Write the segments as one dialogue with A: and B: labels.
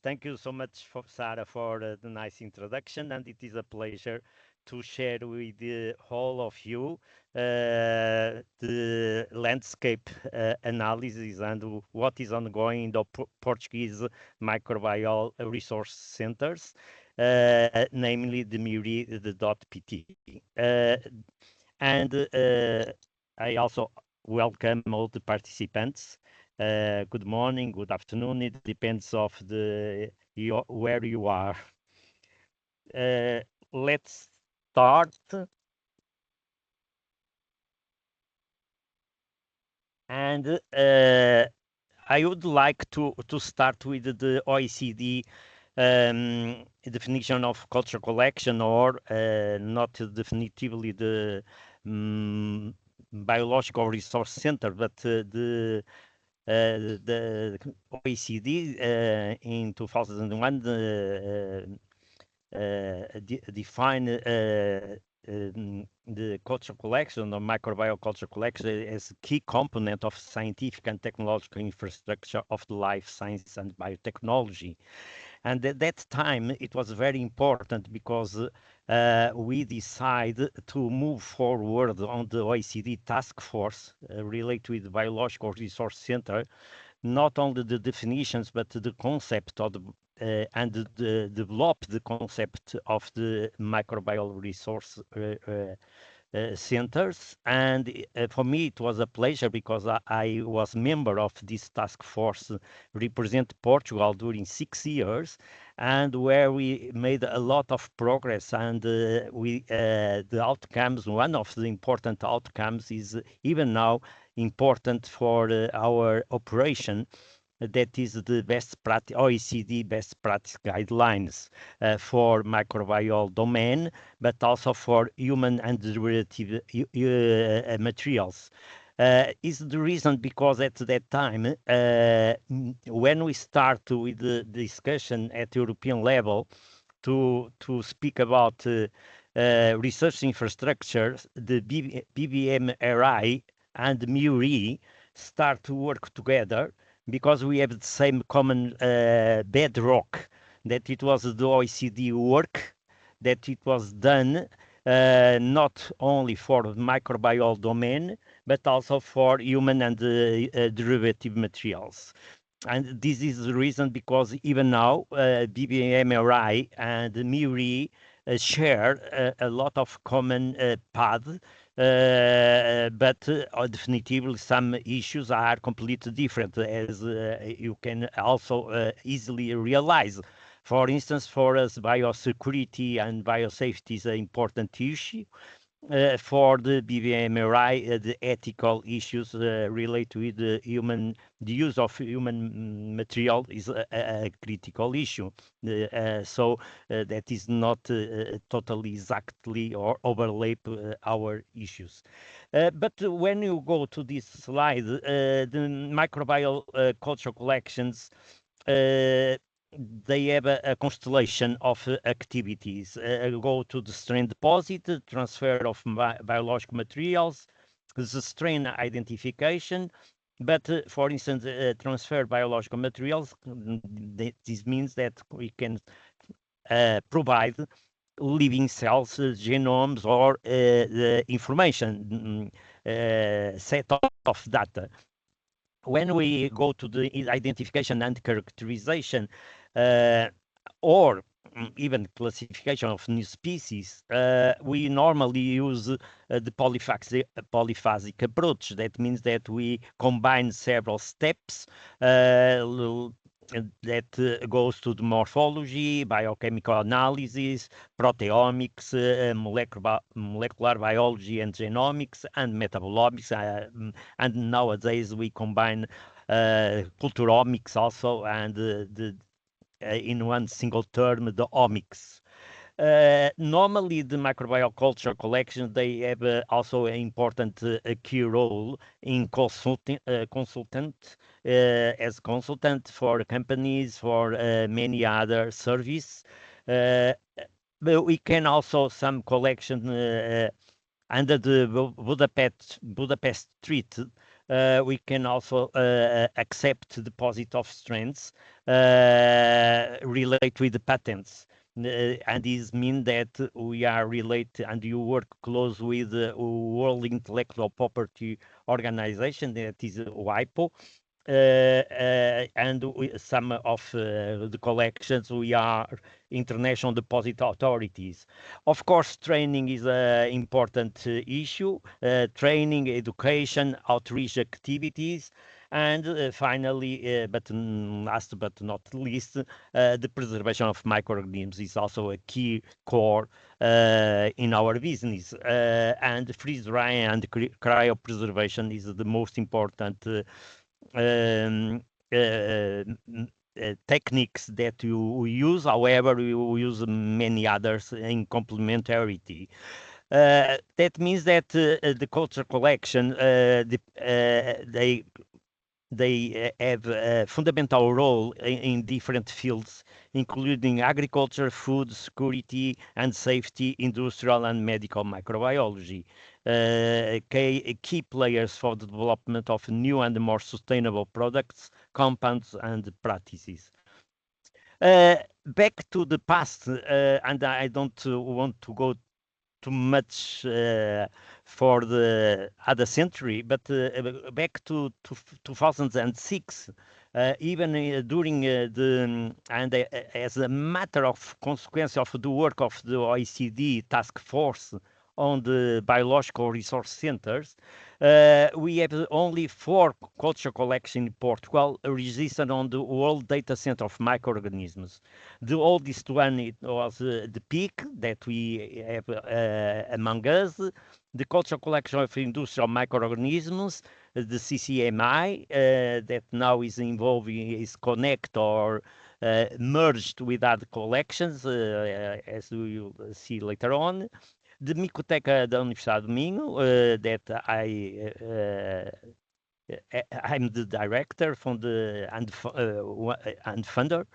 A: Thank you so much, Sarah, for the nice introduction, and it is a pleasure to share with all of you the landscape analysis and what is ongoing in the Portuguese microbial resource centers, namely the MIRI, the .pt. And I also welcome all the participants. Good morning, good afternoon. It depends of where you are. Let's start. And I would like to start with the OECD definition of culture collection, or not definitively the biological resource center, but the OECD in 2001 defined the culture collection or microbial culture collection as a key component of scientific and technological infrastructure of the life science and biotechnology. And at that time, it was very important because we decided to move forward on the OECD task force related with the Biological Resource Center, not only the definitions, but the concept of develop the concept of the microbial resource centers. And for me, it was a pleasure because I was member of this task force, represent Portugal during 6 years, and where we made a lot of progress. And the outcomes, one of the important outcomes is even now important for our operation. That is the best practice, OECD best practice guidelines for microbial domain, but also for human and derivative materials. Is the reason because at that time, when we start with the discussion at European level to speak about research infrastructure, the BBMRI and MURI start to work together because we have the same common bedrock, that it was the OECD work, that it was done not only for the microbial domain, but also for human and derivative materials. And this is the reason because even now, BBMRI and MIRI share a lot of common paths, but definitively some issues are completely different, as you can also easily realize. For instance, for us, biosecurity and biosafety is an important issue. For the BBMRI, the ethical issues related with the use of human material is a critical issue. So that is not totally exactly or overlap our issues. But when you go to this slide, the microbial culture collections, they have a constellation of activities. Go to the strain deposit, transfer of biological materials, the strain identification. But for instance, transfer biological materials, this means that we can provide living cells, genomes, or the information set of data. When we go to the identification and characterization, or even classification of new species, we normally use the polyphasic approach. That means that we combine several steps that goes to the morphology, biochemical analysis, proteomics, molecular biology and genomics, and metabolomics. And nowadays we combine culturomics also, and in one single term, the omics. Normally, the microbial culture collection, they have also an important key role in consultant as consultant for companies, for many other services. But we can also some collection under the Budapest Treaty. We can also accept deposit of strains relate with the patents. And this means that we are related and you work close with the World Intellectual Property Organization, that is WIPO. And some of the collections we are international deposit authorities. Of course, training is an important issue. Training, education, outreach activities, and finally, but last but not least, the preservation of microorganisms is also a key core in our business. And freeze drying and cryopreservation is the most important um, techniques that you use. However, you use many others in complementarity. That means that the culture collection, they have a fundamental role in different fields, including agriculture, food security and safety, industrial and medical microbiology. Key players for the development of new and more sustainable products, compounds, and practices. Back to the past, and I don't want to go too much for the other century, but back to 2006, even during and as a matter of consequence of the work of the OECD task force on the biological resource centers, we have only 4 culture collections in Portugal registered on the World Data Center of Microorganisms. The oldest one it was the PIC that we have among us, the culture collection of industrial microorganisms, the CCMI that now is involving is connect or merged with other collections, as we will see later on. The Micoteca da Universidade do Minho, that I'm the director from the and funder,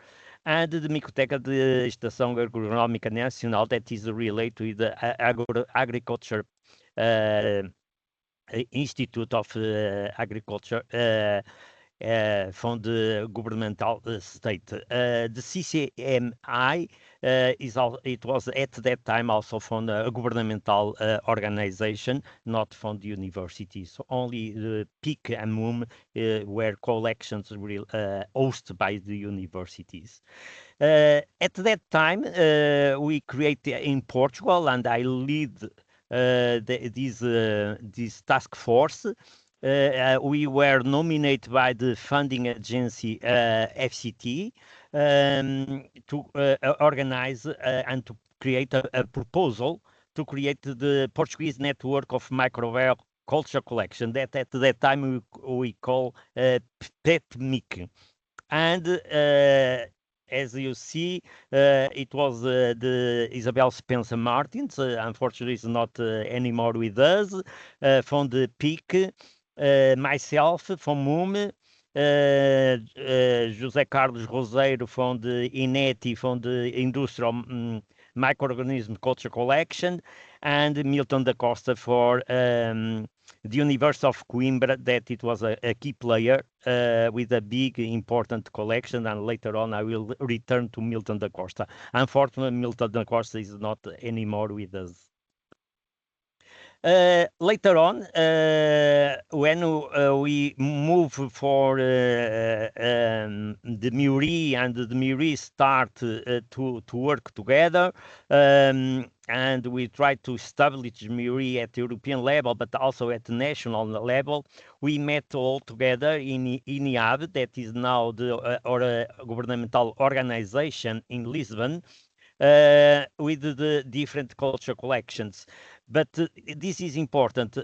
A: and the Micoteca de Estação Agronómica Nacional, that is related with the Agriculture Institute of Agriculture from the governmental state. The CCMI it was at that time also from a governmental organization, not from the university. So only the PIC and MUM were collections hosted by the universities. At that time, we created in Portugal, and I lead this task force. We were nominated by the funding agency FCT to organize and to create a proposal to create the Portuguese network of microbial culture collection that at that time we call PETMIC. And as you see, it was the Isabel Spencer Martins, unfortunately is not anymore with us, from the PIC, myself from MUM, José Carlos Roseiro from the INETI, from the Industrial Microorganism Culture Collection, and Milton da Costa for the University of Coimbra, that it was a key player with a big important collection, and later on I will return to Milton da Costa. Unfortunately, Milton da Costa is not anymore with us. Later on, when we move for the MURI and the MURI start to work together, and we try to establish MURI at European level, but also at the national level, we met all together in INIAB, that is now the governmental organization in Lisbon, with the different culture collections. But this is important.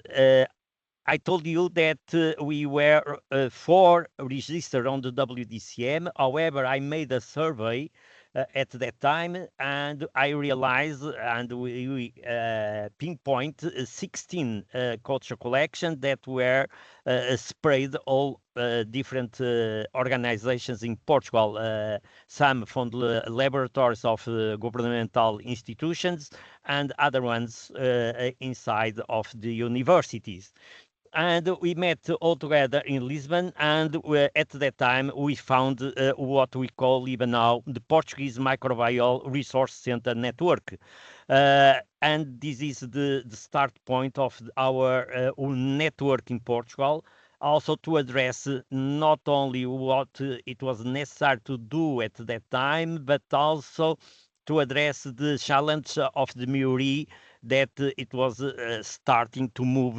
A: I told you that we were 4 registered on the WDCM. However, I made a survey at that time, and I realized, and we pinpoint 16 culture collections that were spread all different organizations in Portugal, some from the laboratories of governmental institutions and other ones inside of the universities. and we met all together in Lisbon, and at that time we found what we call even now the Portuguese Microbial Resource Center Network. And this is the start point of our network in Portugal, also to address not only what it was necessary to do at that time, but also to address the challenge of the MIURI that it was starting to move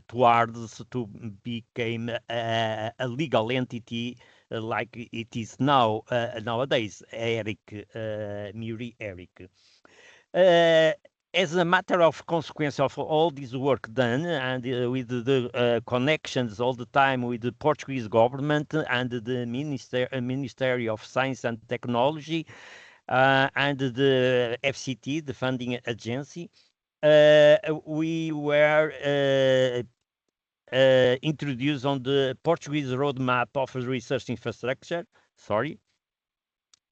A: towards to become a legal entity like it is now nowadays. Eric, MIURI Eric. Uh, as a matter of consequence of all this work done and with the connections all the time with the Portuguese government and the Ministry of Science and Technology and the FCT, the funding agency, we were introduced on the Portuguese roadmap of research infrastructure. Sorry,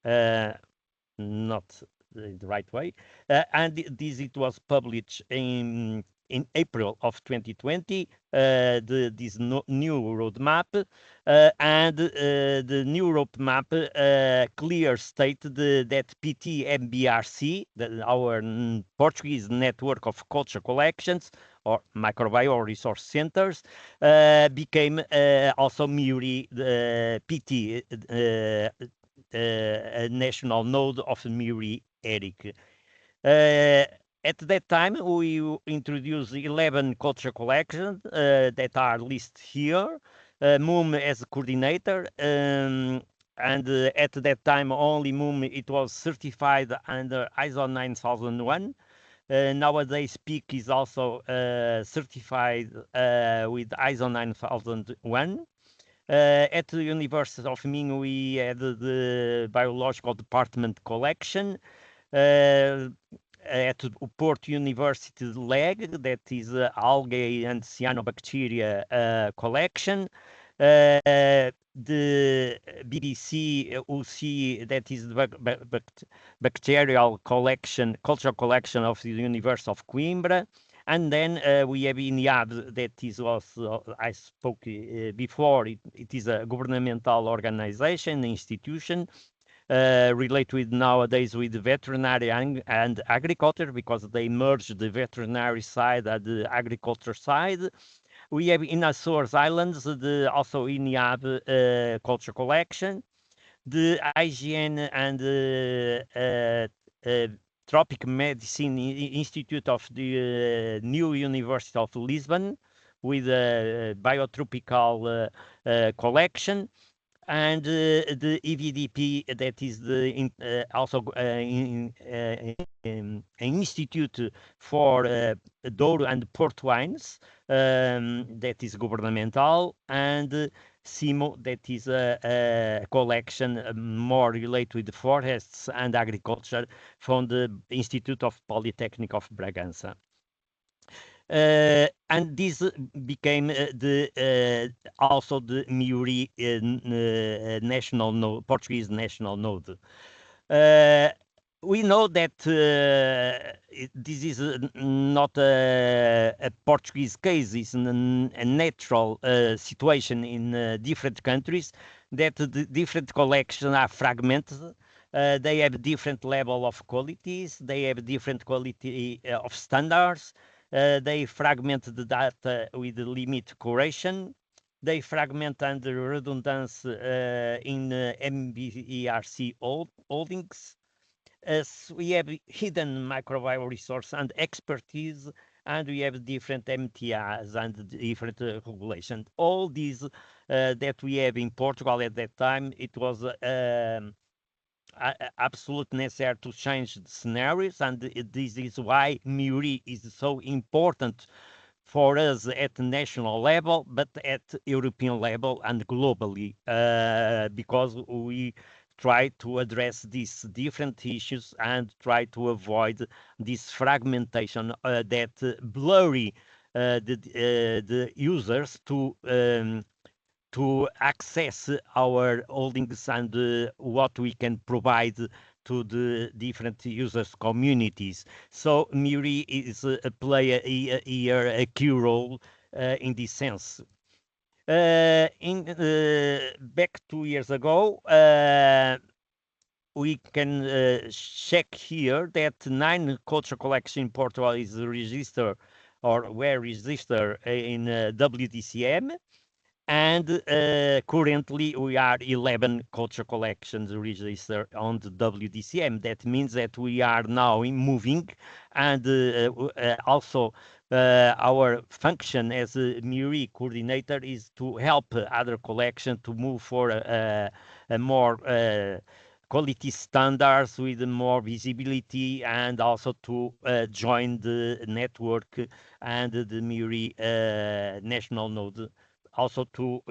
A: not the right way. And this it was published in April of 2020, this new roadmap, and the new roadmap clear stated that PT-MBRC, our Portuguese network of culture collections or microbial resource centers, became also MIURI PT, a national node of MIURI Eric. At that time, we introduced 11 culture collections that are listed here. MUM as coordinator, and at that time only MUM it was certified under ISO 9001. Nowadays, PEAK is also certified with ISO 9001. At the University of Minho, we had the biological department collection. At Porto University LEG, that is algae and cyanobacteria collection. The BBC UC, that is the bacterial collection, cultural collection of the University of Coimbra. And then we have INIAB, that is also, I spoke before, it is a governmental organization, institution, relate with nowadays with veterinary and agriculture, because they merge the veterinary side and the agriculture side. We have in Azores Islands also INIAB culture collection, the IGN and Tropic Medicine Institute of the new University of Lisbon with a biotropical collection, and the EVDP, that is also an institute for Douro and port wines, that is governmental, and CIMO, that is a collection more related with forests and agriculture from the Institute of Polytechnic of Bragança. And this became also the MIURI national node, Portuguese national node. We know that this is not a Portuguese case, it's a natural situation in different countries, that the different collections are fragmented. They have different level of qualities, they have different quality of standards, they fragment the data with limit curation, they fragment under redundancy in MBERC holdings. As we have hidden microbial resource and expertise, and we have different MTAs and different regulations. All these that we have in Portugal at that time, it was absolutely necessary to change the scenarios, and this is why MIURI is so important for us at national level, but at European level and globally, because we try to address these different issues and try to avoid this fragmentation that blurry the users to access our holdings and what we can provide to the different users communities. So MIURI is play here a key role in this sense. Back 2 years ago, we can check here that 9 culture collection in Portugal is registered or were registered in WDCM, and currently we are 11 culture collections registered on the WDCM. That means that we are now moving, and also our function as a MIRI coordinator is to help other collections to move for a more quality standards with more visibility, and also to join the network and the MIRI national node, also to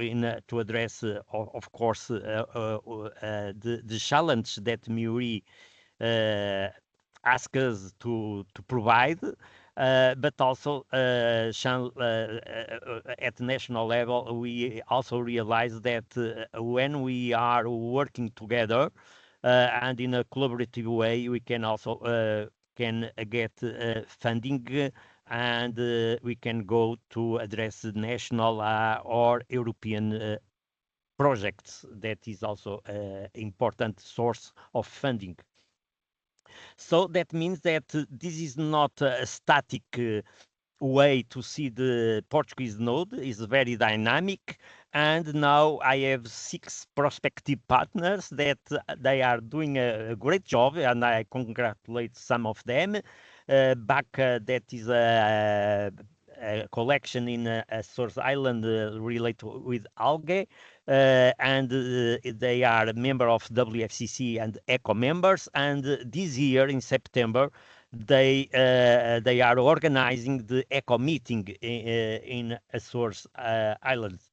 A: address, of course, the challenge that MIRI asks us to provide, but also at national level, we also realize that when we are working together and in a collaborative way, we can also get funding, and we can go to address national or European projects. That is also an important source of funding. So that means that this is not a static way to see the Portuguese node. Is very dynamic, and now I have 6 prospective partners that they are doing a great job, and I congratulate some of them. That is a collection in a source island related with algae, and they are a member of WFCC and ECO members. And this year in September, they are organizing the ECO meeting in Açores Islands.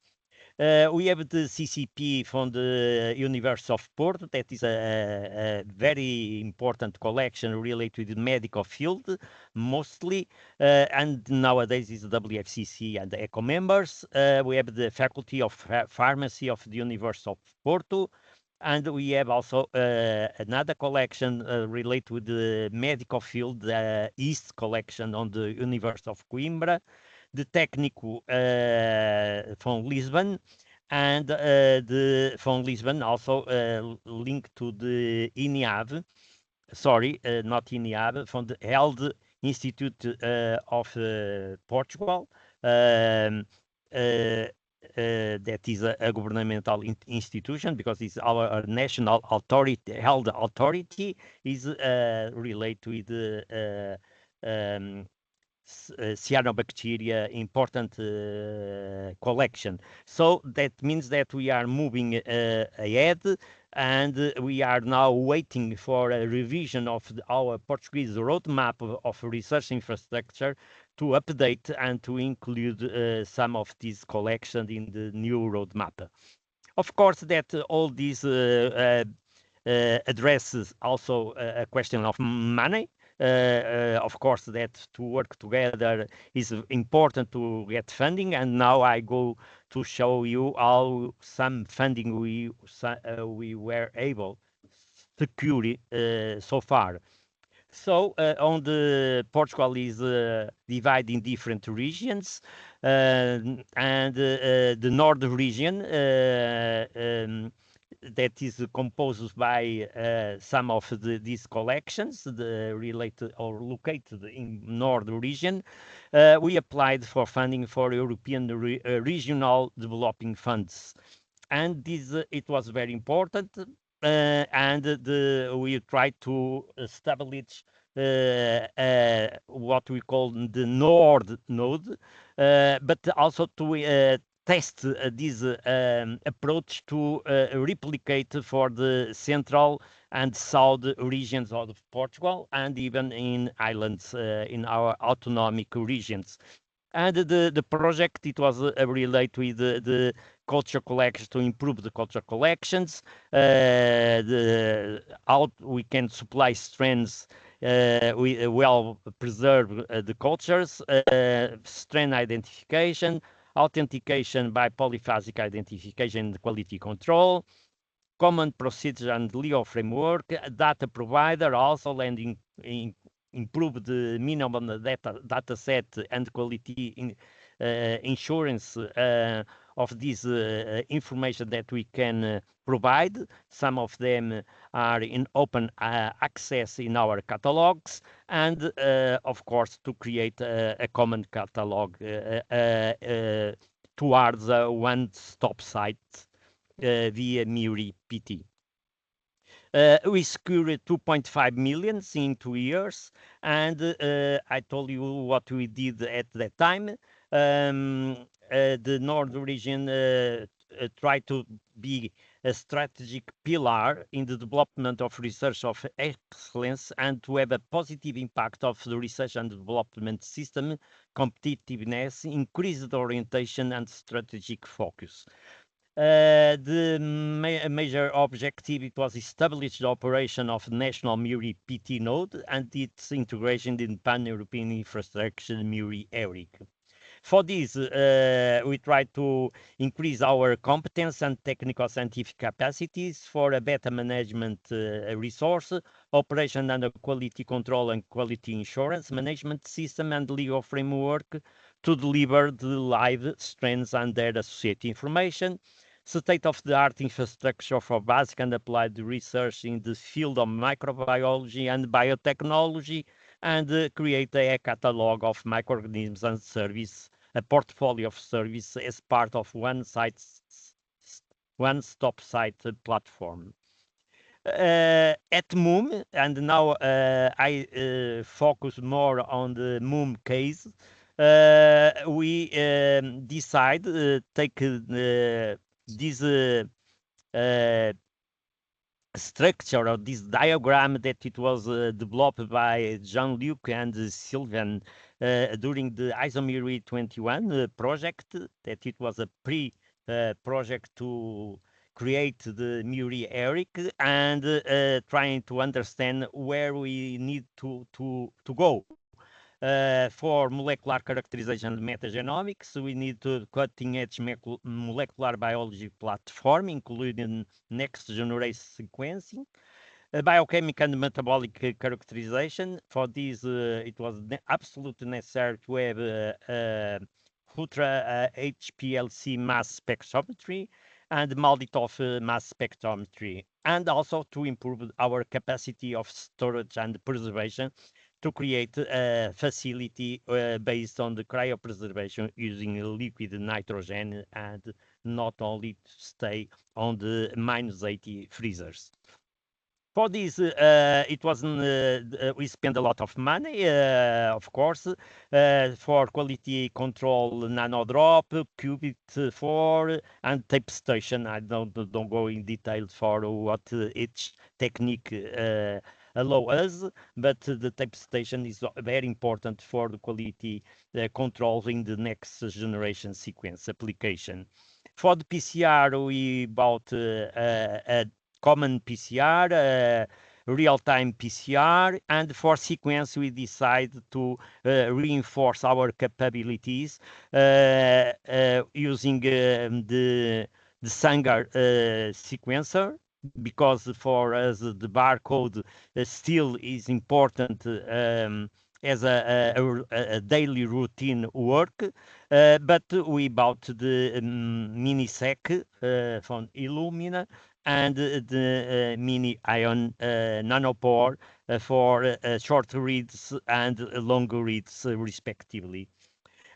A: We have the CCP from the University of Porto. That is a very important collection related to the medical field, mostly. And nowadays is WFCC and the ECO members. We have the Faculty of Pharmacy of the University of Porto. And we have also another collection related to the medical field, the East collection on the University of Coimbra, the Técnico from Lisbon, and the from Lisbon also linked to the INIAV, sorry, not INIAV, from the Health Institute of Portugal. That is a governmental institution, because it's our national authority, health authority, is related with the cyanobacteria important collection. So that means that we are moving ahead, and we are now waiting for a revision of our Portuguese roadmap of research infrastructure to update and to include some of these collections in the new roadmap. Of course, that all these addresses also a question of money. Of course, that to work together is important to get funding, and now I go to show you how some funding we were able to secure so far. So on the Portugal is divided in different regions, and the north region that is composed by some of these collections related or located in north region. We applied for funding for European regional developing funds, and this it was very important. And we tried to establish what we call the Nord node, but also to test this approach to replicate for the central and south regions of Portugal, and even in islands, in our autonomic regions. And the project, it was related with the culture collections, to improve the culture collections, how we can supply strands, we well preserve the cultures, strain identification, authentication by polyphasic identification and quality control, common procedure and legal framework, data provider also lending improve the minimum data set and quality insurance of this information that we can provide. Some of them are in open access in our catalogs, and of course to create a common catalog towards a one-stop site via MIRI PT. We secured 2.5 million in 2 years, and I told you what we did at that time. The North region tried to be a strategic pillar in the development of research of excellence and to have a positive impact of the research and development system, competitiveness, increased orientation, and strategic focus. The major objective, it was established the operation of National MIRI PT node and its integration in pan-European infrastructure MIRI ERIC. For this, we try to increase our competence and technical scientific capacities for a better management resource, operation and quality control and quality insurance management system and legal framework to deliver the live strengths and their associated information, state-of-the-art infrastructure for basic and applied research in the field of microbiology and biotechnology, and create a catalog of microorganisms and service, a portfolio of service as part of one-stop site platform. At MUM, and now I focus more on the MUM case, we decide take this structure or this diagram that it was developed by Jean-Luc and Sylvain during the ISOMIRI 21 project, that it was a project to create the MIRI ERIC and trying to understand where we need to go. For molecular characterization and metagenomics, we need to cutting-edge molecular biology platform, including next-generation sequencing, biochemical and metabolic characterization. For this, it was absolutely necessary to have ultra HPLC mass spectrometry and MALDI-TOF mass spectrometry, and also to improve our capacity of storage and preservation to create a facility based on the cryopreservation using liquid nitrogen and not only to stay on the -80 freezers. For this, it wasn't, we spent a lot of money, of course, for quality control, nanodrop, qubit 4, and tape station. I don't go in details for what each technique allow us, but the tape station is very important for the quality control in the next generation sequence application. For the PCR, we bought a common PCR, real-time PCR, and for sequence, we decided to reinforce our capabilities using the Sanger sequencer, because for us the barcode still is important as a daily routine work, but we bought the Minisec from Illumina and the Mini Ion Nanopore for short reads and long reads respectively.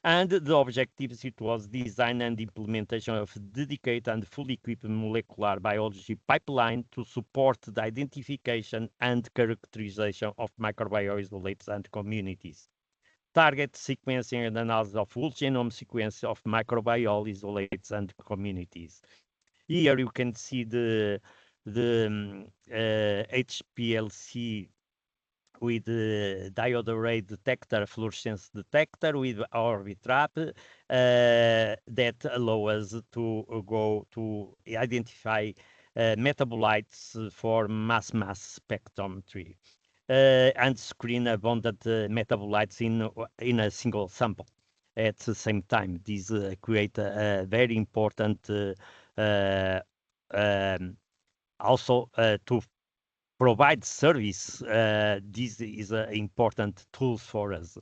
A: And the objectives, it was design and implementation of dedicated and fully equipped molecular biology pipeline to support the identification and characterization of microbiome isolates and communities. Target sequencing and analysis of whole genome sequence of microbiome isolates and communities. Here you can see the HPLC with the diode array detector, fluorescence detector with Orbitrap that allow us to go to identify metabolites for mass spectrometry and screen abundant metabolites in a single sample at the same time. These create a very important also to provide service. This is an important tool for us.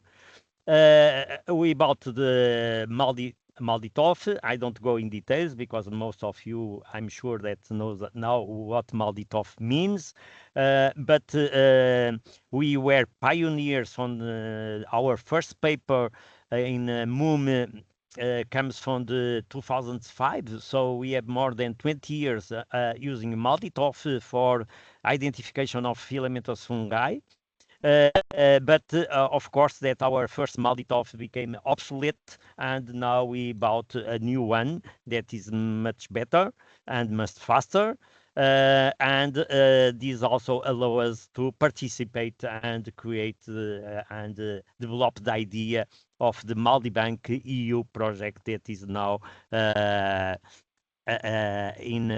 A: We bought the Malditoff. I don't go in details because most of you, I'm sure, that knows that now what Malditoff means. But we were pioneers on our first paper in MUM. Comes from the 2005, so we have more than 20 years using Malditoff for identification of filamentous fungi. But of course that our first Malditoff became obsolete, and now we bought a new one that is much better and much faster. And this also allows us to participate and create and develop the idea of the Maldibank EU project that is now uh, in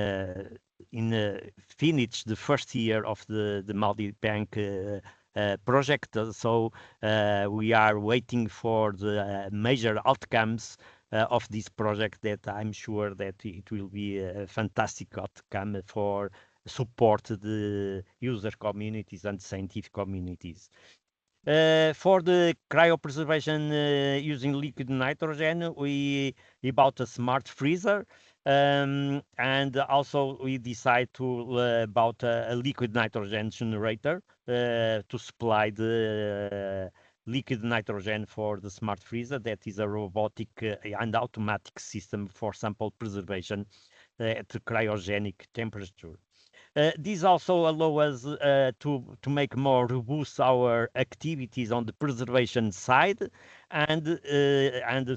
A: finish the first year of the Maldibank project. So we are waiting for the major outcomes of this project that I'm sure that it will be a fantastic outcome for support the user communities and scientific communities. For the cryopreservation using liquid nitrogen, we bought a smart freezer, and also we decide to bought a liquid nitrogen generator to supply the liquid nitrogen for the smart freezer. That is a robotic and automatic system for sample preservation at cryogenic temperature. This also allows us to make more robust our activities on the preservation side, and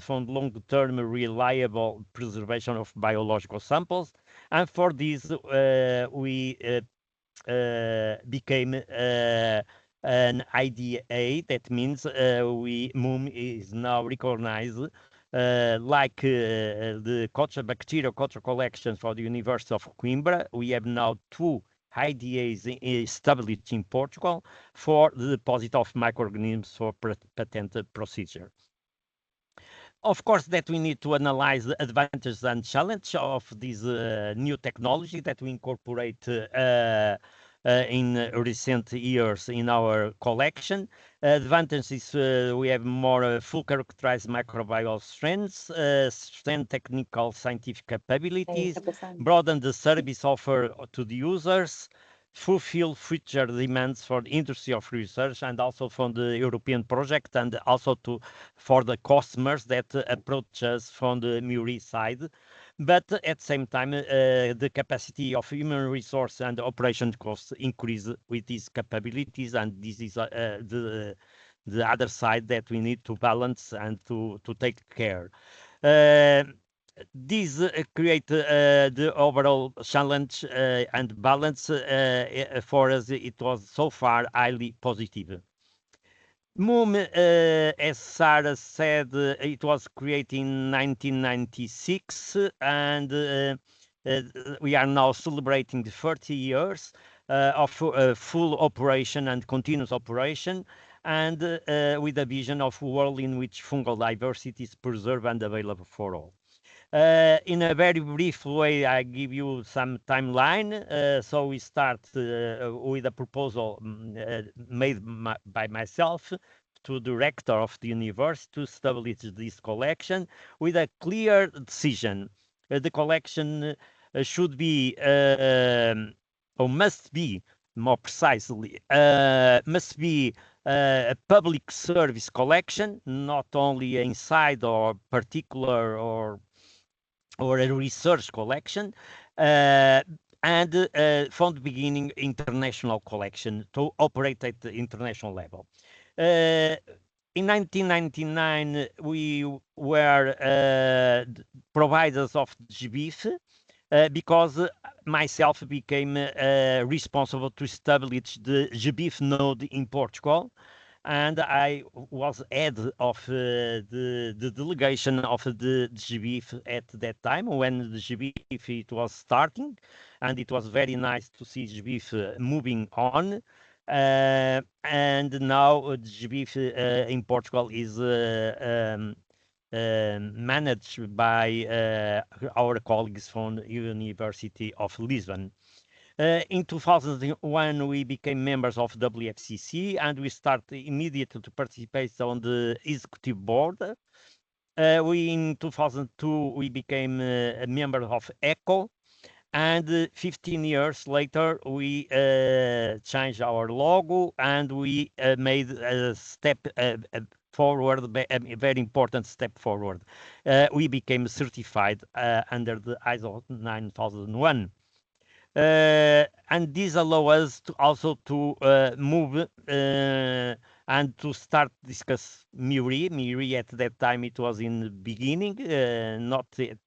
A: from long-term reliable preservation of biological samples. And for this, we became an IDA. That means MUM is now recognized like the bacterial culture collection for the University of Coimbra. We have now two IDAs established in Portugal for the deposit of microorganisms for patented procedure. Of course, that we need to analyze the advantages and challenges of this new technology that we incorporate in recent years in our collection. Advantage is we have more full characterized microbial strengths, strength technical scientific capabilities, broaden the service offer to the users, fulfill future demands for the industry of research and also from the European project, and also for the customers that approach us from the Muri side. But at the same time, the capacity of human resource and operation costs increase with these capabilities, and this is the other side that we need to balance and to take care. These create the overall challenge and balance for us. It was so far highly positive. MUM, as Sarah said, it was created in 1996, and we are now celebrating the 30 years of full operation and continuous operation, and with a vision of a world in which fungal diversity is preserved and available for all. In a very brief way, I give you some timeline. So we start with a proposal made by myself to the rector of the university to establish this collection with a clear decision. The collection should be, or must be, more precisely, must be a public service collection, not only inside or particular or a research collection, and from the beginning, international collection to operate at the international level. In 1999, we were providers of GBIF because myself became responsible to establish the GBIF node in Portugal, and I was head of the delegation of the GBIF at that time when the GBIF it was starting, and it was very nice to see GBIF moving on. And now GBIF in Portugal is managed by our colleagues from the University of Lisbon. In 2001, we became members of WFCC, and we started immediately to participate on the executive board. In 2002, we became a member of ECHO, and 15 years later, we changed our logo, and we made a step forward, a very important step forward. We became certified under the ISO 9001. And this allows us to also to move and to start discuss MIRI. MIRI at that time it was in the beginning, not at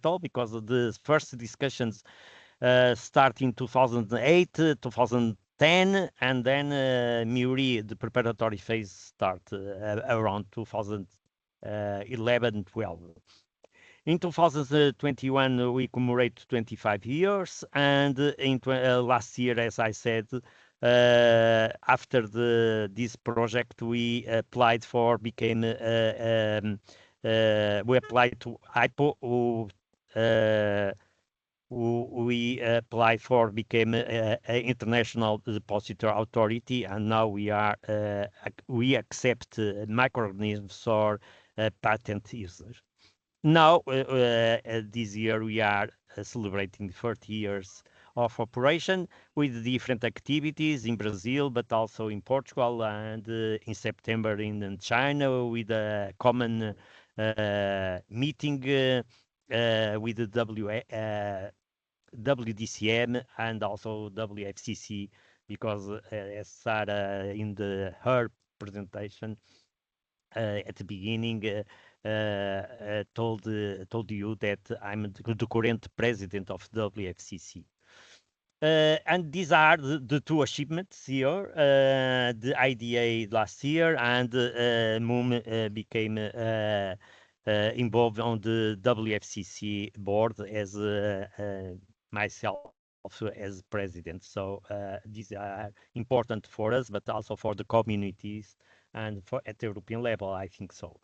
A: all, because the first discussions start in 2008, 2010, and then MIRI, the preparatory phase, start around 2011, 12. In 2021, we commemorate 25 years, and last year, as I said, after this project, we applied to IPO, we applied for became an international depository authority, and now we accept microorganisms or patent users. Now, this year, we are celebrating 30 years of operation with different activities in Brazil, but also in Portugal, and in September in China with a common meeting with the WDCM and also WFCC, because as Sarah in her presentation at the beginning told you that I'm the current president of WFCC. And these are the two achievements here. The IDA last year, and MUM became involved on the WFCC board as myself as president. So these are important for us, but also for the communities and at the European level, I think so.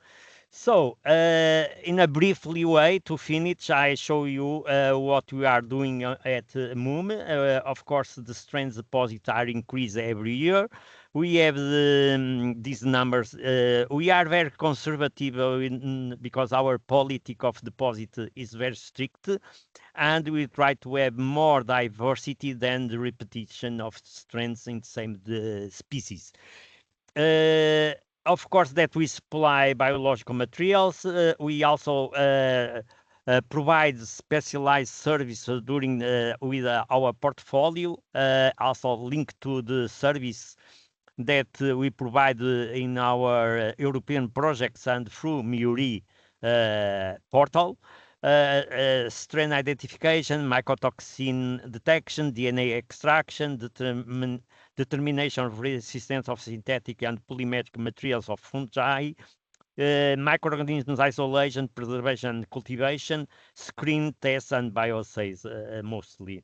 A: So, in a briefly way, to finish, I show you what we are doing at MUM. Of course, the strains deposit are increased every year. We have these numbers. We are very conservative because our policy of deposit is very strict, and we try to have more diversity than the repetition of strains in the same species. Of course, that we supply biological materials. We also provide specialized services during with our portfolio, also linked to the service that we provide in our European projects and through MIRI portal. Strain identification, mycotoxin detection, DNA extraction, determination of resistance of synthetic and polymeric materials of fungi, microorganisms isolation, preservation, and cultivation, screen tests, and bioassays mostly.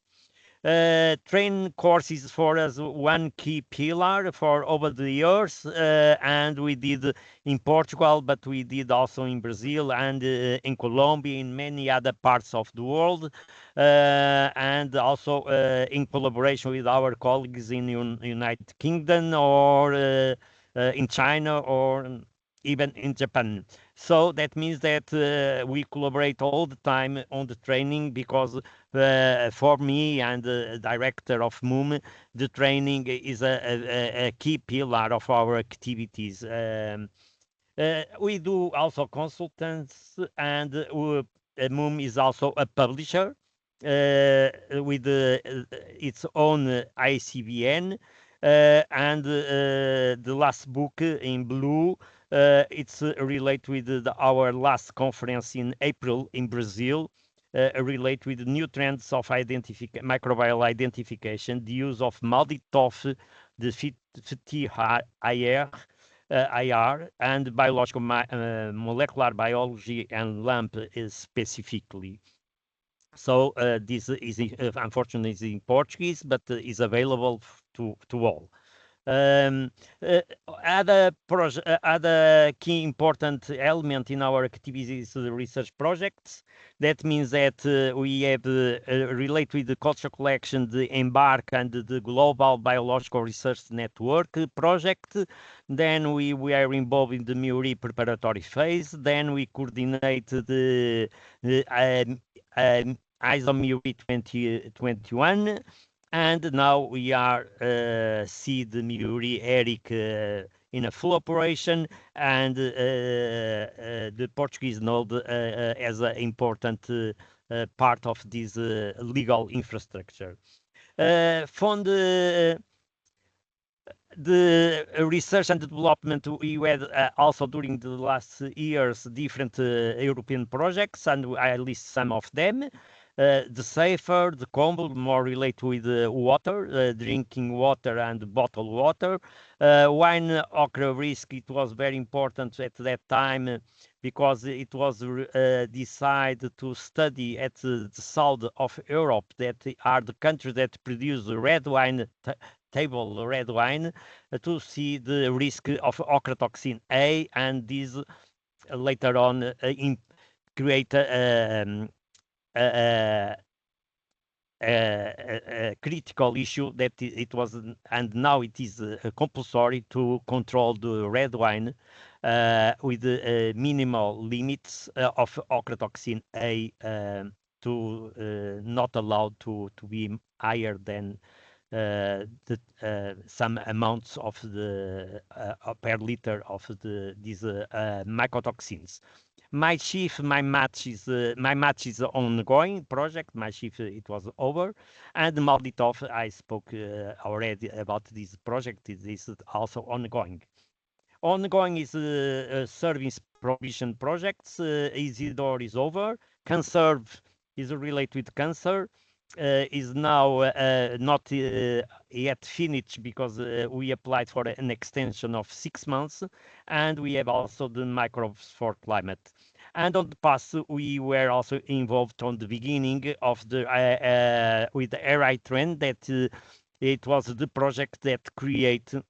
A: Train courses for us one key pillar for over the years, and we did in Portugal, but we did also in Brazil and in Colombia, in many other parts of the world, and also in collaboration with our colleagues in United Kingdom or in China or even in Japan. So that means that we collaborate all the time on the training, because for me and the director of MUM, the training is a key pillar of our activities. We do also consultants, and MUM is also a publisher with its own ICBN, and the last book in blue, it's related with our last conference in April in Brazil, relate with new trends of microbial identification, the use of MALDI-TOF, the FIT-IR, and biological molecular biology and LAMP specifically. So this is unfortunately in Portuguese, but is available to all. Um, uh, other key important element in our activities is the research projects. That means that we have relate with the culture collection, the Embark and the Global Biological Research Network project. Then we are involved in the MIURI preparatory phase. Then we coordinate the ISO MIURI 2021. And now we are see the MIURI Eric in a full operation, and the Portuguese node as an important part of this legal infrastructure. From the research and development, we had also during the last years different European projects, and I list some of them. The safer, the combo, more related with water, drinking water and bottled water. Wine occur risk, it was very important at that time because it was decided to study at the south of Europe, that are the countries that produce red wine, table red wine, to see the risk of ochratoxin A, and this later on create a critical issue that it was, and now it is compulsory to control the red wine with minimal limits of ochratoxin A, to not allowed to be higher than some amounts of the per liter of these mycotoxins. My match is ongoing project. My shift it was over, and Malditov I spoke already about this project. It is also ongoing. Ongoing is service provision projects. Isidore is over. Conserve is related with cancer. Is now not yet finished because we applied for an extension of 6 months, and we have also the microbes for climate. And on the past, we were also involved on the beginning of the with the AI trend that it was the project that created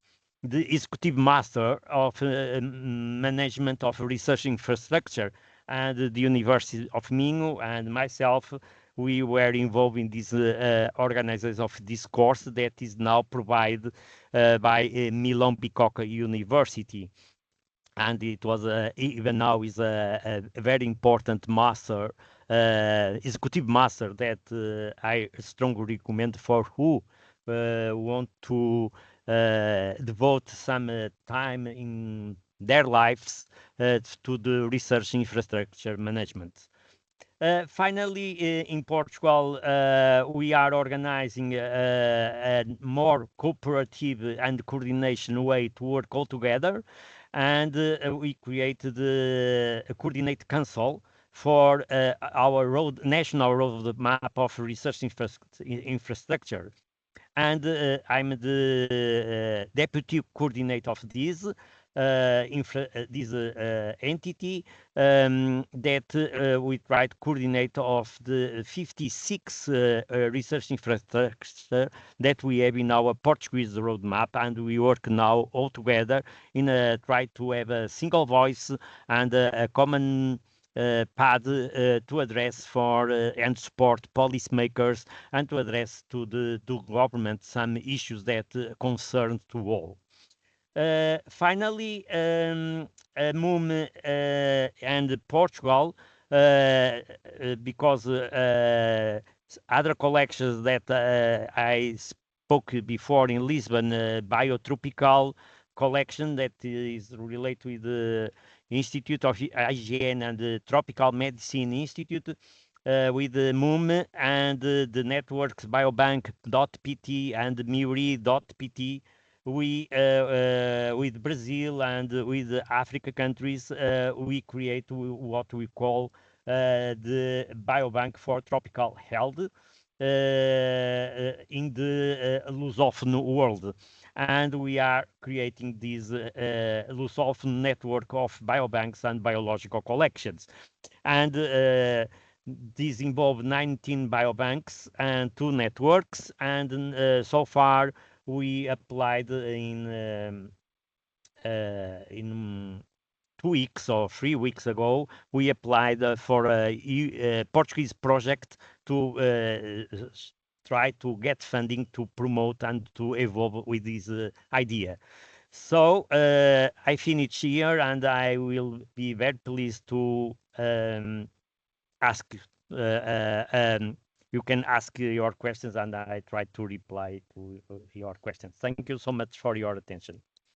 A: the executive master of management of research infrastructure, and the University of Minho and myself, we were involved in this organization of this course that is now provided by Milão Bicocca University. And it was even now is a very important master, executive master that I strongly recommend for who want to devote some time in their lives to the research infrastructure management. Finally, in Portugal, we are organizing a more cooperative and coordination way to work all together, and we created a coordinate council for our national road map of research infrastructure. And I'm the deputy coordinator of this entity that we try to coordinate of the 56 research infrastructure that we have in our Portuguese roadmap, and we work now all together in try to have a single voice and a common path to address for and support policymakers, and to address to the government some issues that concern to all. Finally, MUM and Portugal, because other collections that I spoke before in Lisbon, Biotropical collection that is related with the Institute of Hygiene and the Tropical Medicine Institute, with the MUM and the networks biobank.pt and miuri.pt. We with Brazil and with the Africa countries, we create what we call the biobank for tropical health in the Lusophone world, and we are creating this Lusophone network of biobanks and biological collections, and these involve 19 biobanks and 2 networks, and so far we applied in 2 weeks or 3 weeks ago. We applied for a Portuguese project to try to get funding to promote and to evolve with this idea. So I finish here, and I will be very pleased to ask. You can ask your questions, and I try to reply to your questions. Thank you so much for your attention.